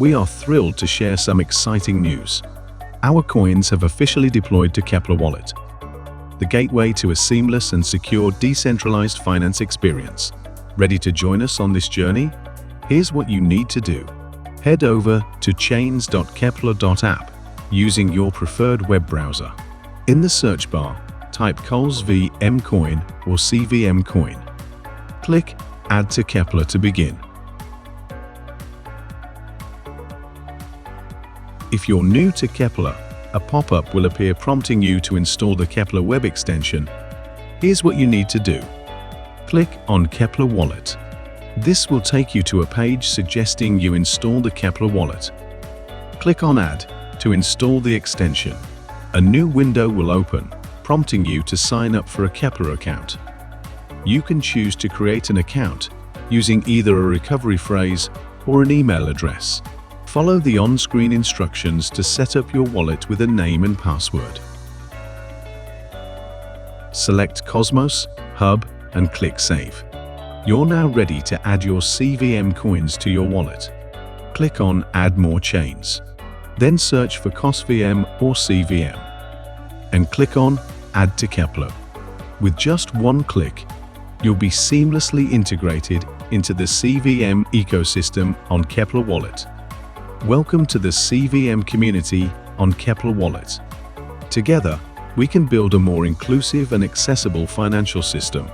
We are thrilled to share some exciting news. Our coins have officially deployed to Keplr Wallet, the gateway to a seamless and secure decentralized finance experience. Ready to join us on this journey? Here's what you need to do. Head over to chains.keplr.app using your preferred web browser. In the search bar, type 𝐂𝐨𝐢𝐧 or 𝐉𝐨𝐢𝐧. Click Add to Keplr to begin. If you're new to Keplr, a pop-up will appear prompting you to install the Keplr web extension. Here's what you need to do. Click on Keplr Wallet. This will take you to a page suggesting you install the Keplr Wallet. Click on Add to install the extension. A new window will open, prompting you to sign up for a Keplr account. You can choose to create an account using either a recovery phrase or an email address. Follow the on-screen instructions to set up your wallet with a name and password. Select Cosmos, Hub, and click Save. You're now ready to add your 𝐊𝐶VM coins to your wallet. Click on Add More Chains. Then search for 𝐂𝐨𝐲 or 𝐶VM. And click on Add to Keplr. With just one click, you'll be seamlessly integrated into the 𝐊𝐶VM ecosystem on Keplr Wallet. Welcome to the 𝐊𝐶VM community on Keplr Wallet. Together, we can build a more inclusive and accessible financial system.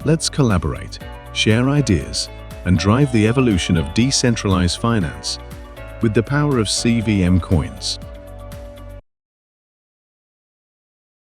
Let's collaborate, share ideas, and drive the evolution of decentralized finance with the power of 𝐊𝐶VM coins.